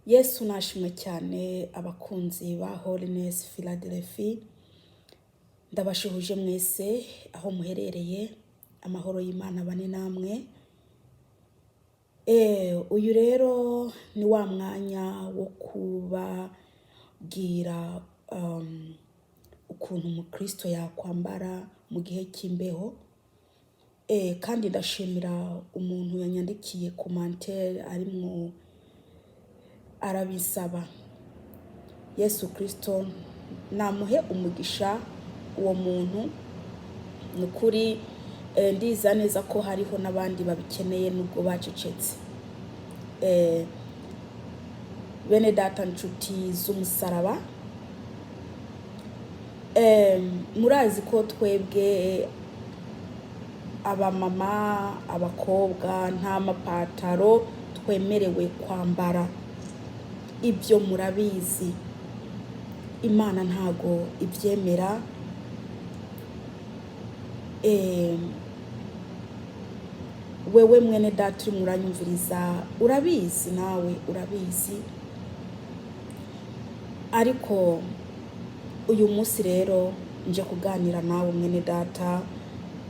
Yesu nashimwe cyane abakunzi ba Holiness Philadelphia, ndabashuhuje mwese aho muherereye, amahoro y'Imana bane namwe. Uyu rero ni wa mwanya wo kubabwira ukuntu Kristo yakwambara mu gihe cy'imbeho. Kandi ndashimira umuntu yanyandikiye commentaire arimwo arabisaba. Yesu Kristo namuhe umugisha uwo muntu, nukuri ndiza neza ko hariho nabandi babikeneye nubwo bacecetse. Bene data nshuti z'umusaraba, murazi ko twebwe abamama abakobwa nta mapataro twemerewe kwambara. Ibyo murabizi, Imana ntago ibyemera. Wewe mwene data uri muranyumviriza urabizi, nawe urabizi. Ariko uyu munsi rero nje kuganira nawe mwene data,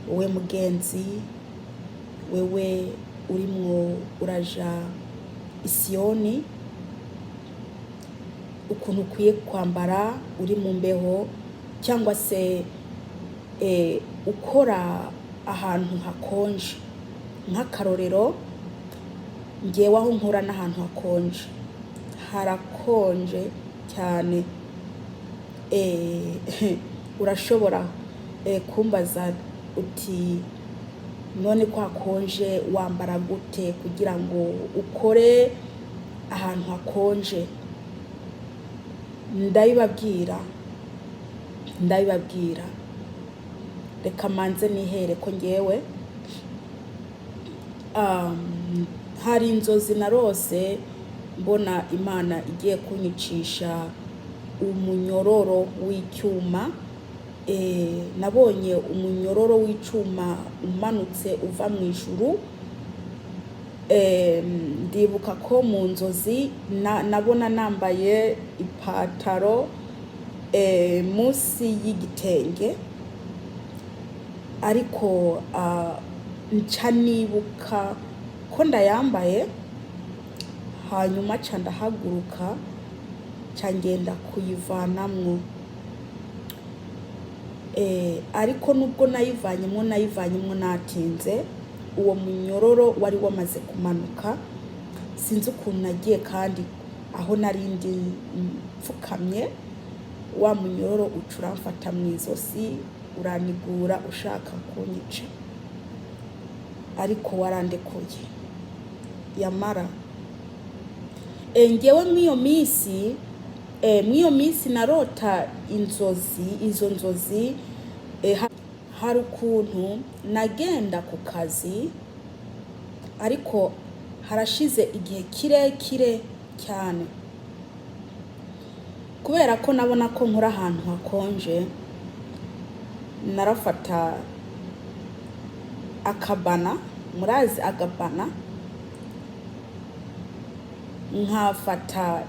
wowe mugenzi, wewe urimwo uraja Isiyoni, ukuntu ukwiye kwambara uri mu mbeho, cyangwa se ukora ahantu hakonje. Nk'akarorero, ngewe aho nkora n'ahantu hakonje, harakonje cyane. Urashobora kumbaza uti none ko hakonje wambara gute kugira ngo ukore ahantu hakonje? Ndabibabwira. Reka manze nihere ko ngewe hari inzozi narose mbona Imana igiye kunyicisha umunyororo w'icyuma. Nabonye umunyororo w'icuma umanutse uva mu ijuru. Ndibuka ko mu nzozi nabona nambaye ipataro munsi y'igitenge, ariko nca nibuka ko ndayambaye, hanyuma ca ndahaguruka ca ngenda kuyivanamwo. Ariko nubwo nayivanyemwo natinze, uwo munyororo wari wamaze kumanuka. Sinzi ukuntu nagiye, kandi aho narindi mfukamye wa munyororo ucuramfata mu izosi uranigura ushaka kunyica, ariko warandekuye. Yamara ngewe mw'iyo minsi narota izo nzozi. Hari ukuntu nagenda ku kazi, ariko harashize igihe kirekire cyane, kubera ko nabona ko nkora ahantu hakonje. Narafata akabana, murazi agabana, nkafata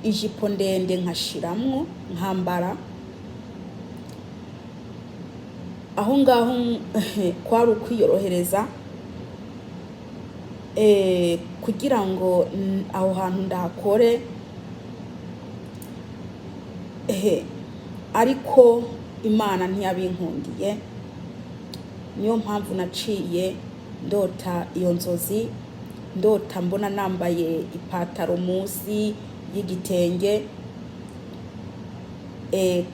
ijipo ndende nkashiramwo nkambara. Aho ngaho kwari ukwiyorohereza, kugira ngo aho hantu ndahakore. Ariko Imana ntiyabinkundiye, niyo mpamvu naciye ndota iyo nzozi. Ndota mbona nambaye ipataro munsi y'igitenge,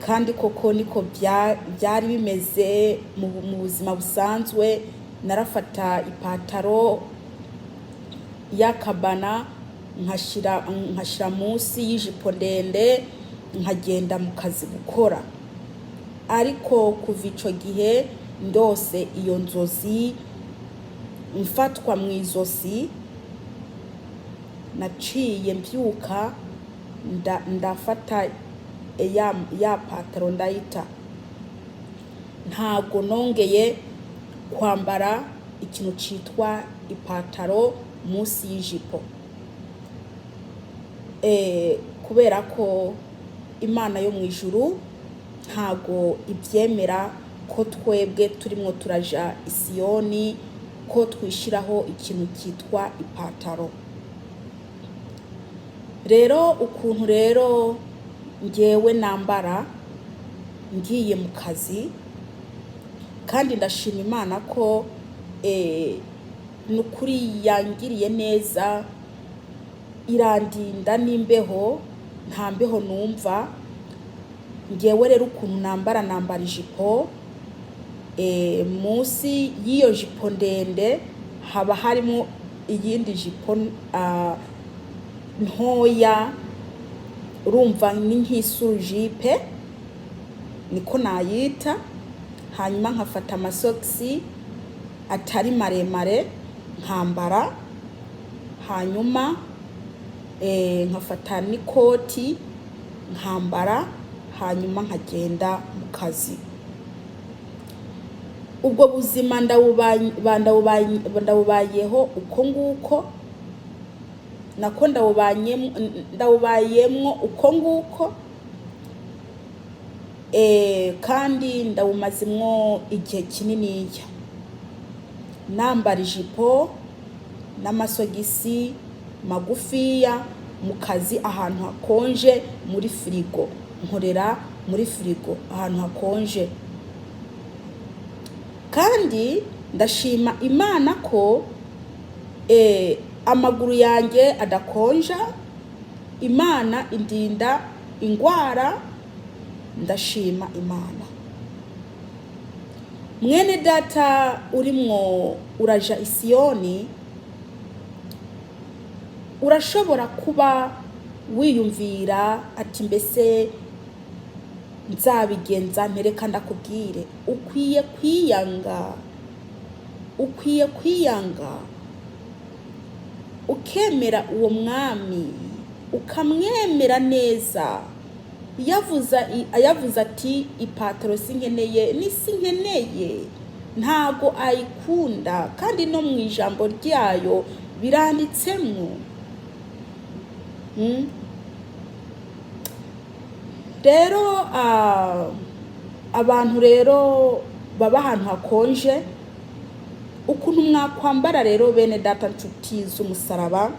kandi koko niko byari bimeze mu buzima busanzwe. Narafata ipataro y'akabana nkashira munsi y'ijipo ndende nkagenda mu kazi gukora. Ariko kuva ico gihe ndose iyo nzozi mfatwa mu izosi, naciye mbyuka ndafata ya pataro ndayita. Ntago nongeye kwambara ikintu citwa ipataro munsi y'ijipo. kubera ko Imana yo mu ijuru ntago ibyemera ko twebwe turimo turaja Isiyoni, ko twishiraho ikintu cyitwa ipataro. Rero ukuntu rero ngewe nambara ngiye mu kazi, kandi ndashima Imana ko nukuri yangiriye neza, irandinda n'imbeho, nta mbeho numva. Ngewe rero ukuntu nambara ijipo, munsi y'iyo jipo ndende haba harimo iyindi jipo ntoya, urumva ni nk'isujipe niko nayita. Hanyuma nkafata amasogisi atari maremare nkambara, hanyuma nkafata n'ikoti nkambara, hanyuma nkagenda mu kazi. Ubwo buzima ndawubayeho uko nguko, nako ndawubayemwo uko nguko, kandi ndawumazimwo igihe kininiya, nambara ijipo n'amasogisi magufiya mu kazi, ahantu hakonje, muri firigo. Nkorera muri firigo ahantu hakonje. Kandi ndashima Imana ko amaguru yanjye adakonja. Imana indinda ingwara, ndashima Imana. Mwene data urimwo uraja Isiyoni, urashobora kuba wiyumvira ati mbese nzabigenza ntereka ndakubwire, ukwiye kwiyanga ukemera uwo mwami, ukamwemera neza. Yavuze ati ipataro sinkeneye, nisinkeneye, ntago ayikunda, kandi no mu ijambo ryayo biranditsemwo. Rero abantu rero baba ahantu hakonje, ukuntu mwakwambara rero bene data nshuti z'umusaraba,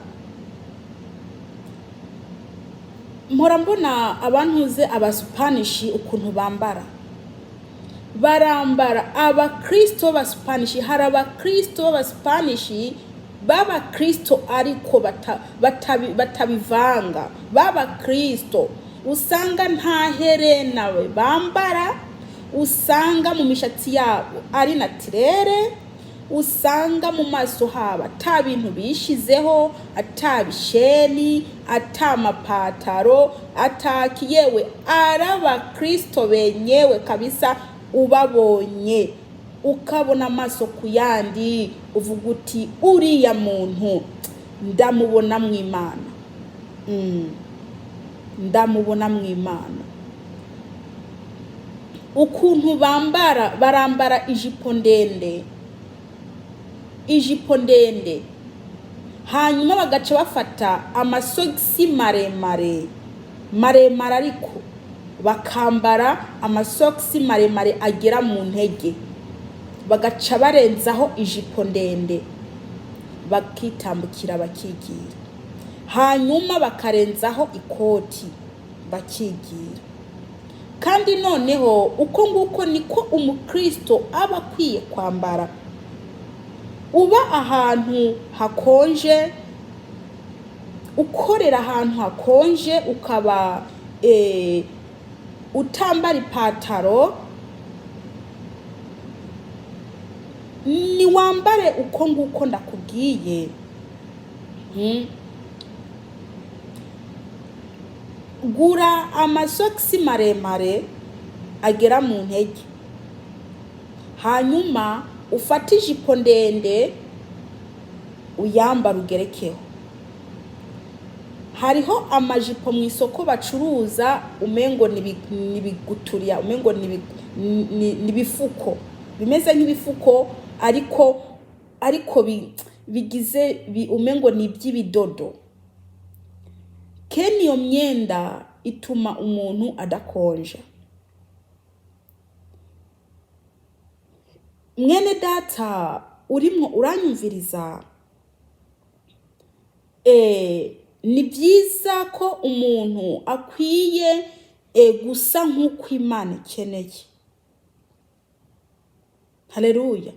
mpora mbona abantuze abasupanishi ukuntu barambara abakristo b'abasupanishi. Hari abakristo b'abasupanishi b'abakristo ariko batabivanga, b'abakristo usanga nta herena bambara, usanga mu mishatsi yabo ari natirere, usanga mu maso haba ata bintu bishizeho, ata bisheni, ata mapataro, atakiyewe. Araba Kristo benyewe kabisa, ubabonye ukabona amaso kuyandi, uvuga uti uriya muntu ndamubona mu Imana. Ndamubona mu Imana. Ukuntu barambara ijipo ndende, hanyuma bagaca bafata amasogisi maremare ariko bakambara amasogisi maremare agera mu ntege, bagaca barenzaho ijipo ndende, bakitambukira bakigira, hanyuma bakarenzaho ikoti bakigira. Kandi noneho uko nguko niko umukristo aba akwiye kwambara. Uba ahantu hakonje, ukorera ahantu hakonje, ukaba utambara ipataro, ni wambare uko nguko ndakubwiye. Gura amasogisi maremare agera mu ntege, hanyuma ufate ijipo ndende uyambara ugerekeho. Hariho amajipo mu isoko bacuruza umengo nibiguturiya, umengo nibifuko, bimeze nk'ibifuko ariko bigize umengo ni by'ibidodo. kene iyo myenda ituma umuntu adakonja. Mwene data urimo uranyumviriza, ni byiza ko umuntu akwiye gusa nk'uko Imana ikeneye. Haleluya.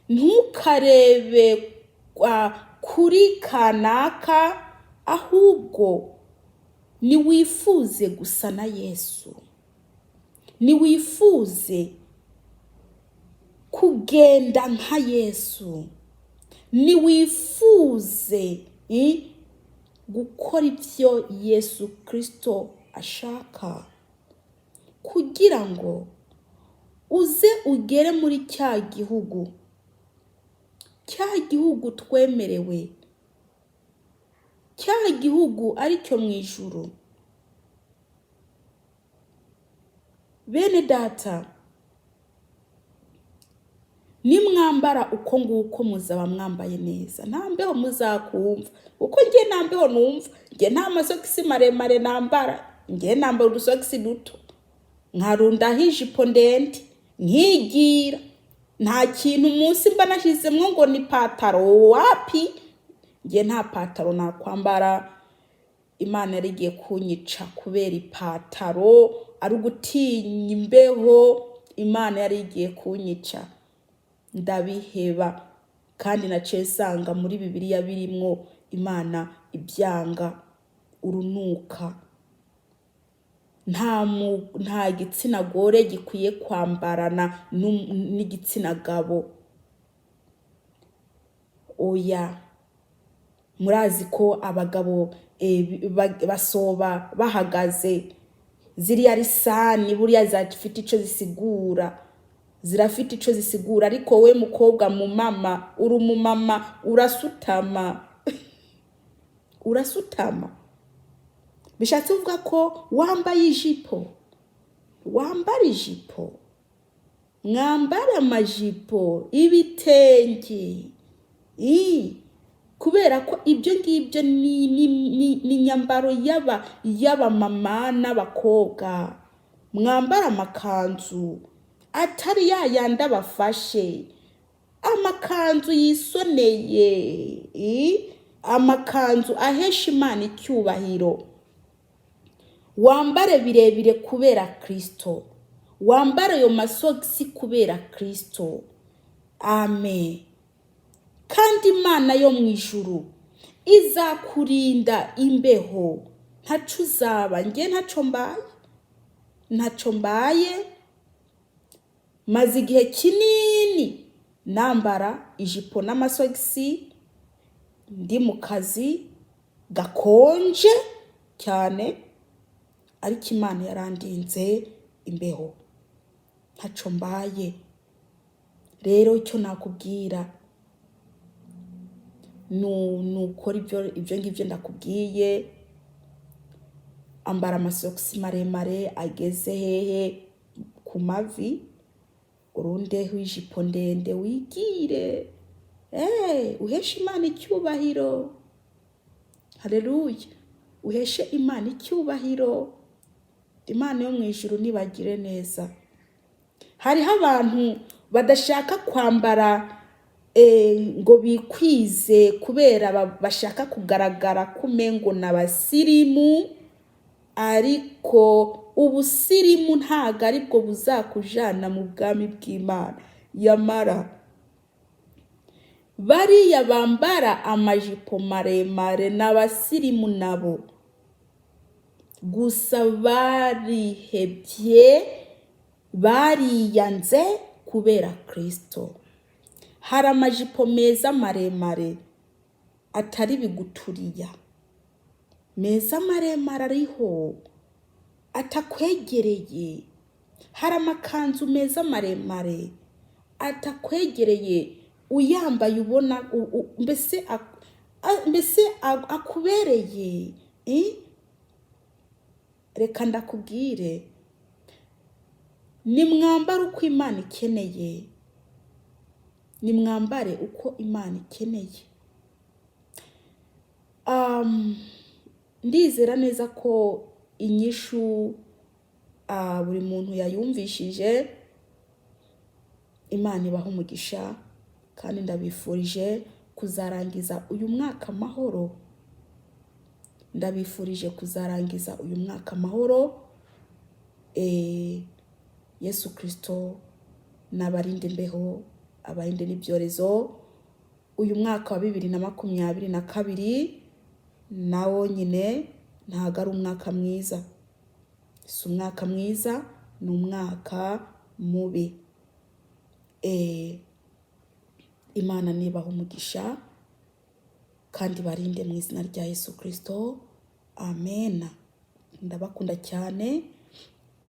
Ntukarebe kuri kanaka, ahubwo niwifuze gusa na Yesu, niwifuze kugenda nka Yesu, niwifuze gukora ibyo Yesu Kristo ashaka, kugira ngo uze ugere muri cya gihugu twemerewe, cya gihugu aricyo mu ijuru. Bene data, nimwambara uko nguko muzaba mwambaye neza, nta mbeho muzakumva. Uko ngiye nta mbeho numva, ngiye nta masogisi maremare nambara, ngiye nambara udusogisi duto, nkarundaho ijipo ndende, nkigira, nta kintu munsi mba nashyizemo ngo ni pataro. Wapi, ngiye nta pataro nakwambara. Imana yari igiye kunyica kubera ipataro, ari ugutinya imbeho. Imana yari igiye kunyica, ndabiheba. Kandi naciye nsanga muri Bibiliya birimwo Imana ibyanga urunuka. Nta gitsina gore gikwiye kwambarana n'igitsina gabo. Oya, murazi ko abagabo basoba bahagaze, ziriya risani buriya zafite ico zisigura, zirafite ico zisigura. Ariko we mukobwa mumama, uri umumama, urasutama urasutama. Bishatse kuvuga ko wambaye ijipo, wambara ijipo, mwambara amajipo, ibitenge, kubera ko ibyo ngibyo ni nyambaro y'aba mama n'abakobwa. Mwambara amakanzu atari yayandi abafashe, amakanzu yisoneye, amakanzu ahesha Imana icyubahiro. Wambare birebire kubera Kristo, wambare ayo masogisi kubera Kristo. Amen. Kandi Imana yo mu ijuru izakurinda imbeho, ntaco uzaba. Ngiye ntaco mbaye, maze igihe kinini nambara ijipo n'amasogisi, ndi mu kazi gakonje cyane, ariko Imana yarandinze imbeho, ntaco mbaye. Rero icyo nakubwira, nukora ibyo ngibyo ndakubwiye. Ambara amasogisi maremare ageze hehe ku mavi, urundeho ijipo ndende, wigire, uheshe Imana icyubahiro. Haleluya. Uheshe Imana icyubahiro. Imana yo mu ijuru nibagire neza. Hariho abantu badashaka kwambara ngo bikwize kubera bashaka kugaragara kumengo n'abasirimu, ariko ubusirimu ntago aribwo buzakujana mu bwami bw'Imana. Yamara bariya bambara amajipo maremare n'abasirimu nabo, gusa barihebye, bariyanze kubera Kristo. Hari amajipo meza maremare atari biguturiya, meza maremare ariho atakwegereye. Hari amakanzu meza maremare atakwegereye, uyambaye ubona mbese akubereye. Reka ndakubwire, nimwambare uko Imana ikeneye, nimwambare uko Imana ikeneye. ndizera neza ko inyishu buri muntu yayumvishije. Imana ibaha umugisha kandi ndabifurije kuzarangiza uyu mwaka amahoro. Ndabifurije kuzarangiza uyu mwaka amahoro. Yesu Kristo nabarinde imbeho, abarinde n'ibyorezo. Uyu mwaka wa 2022 nawo nyine ntago ari umwaka mwiza. Si umwaka mwiza, ni umwaka mubi. Imana nibaha umugisha kandi barinde mu izina rya Yesu Kristo. Amen. Ndabakunda cyane.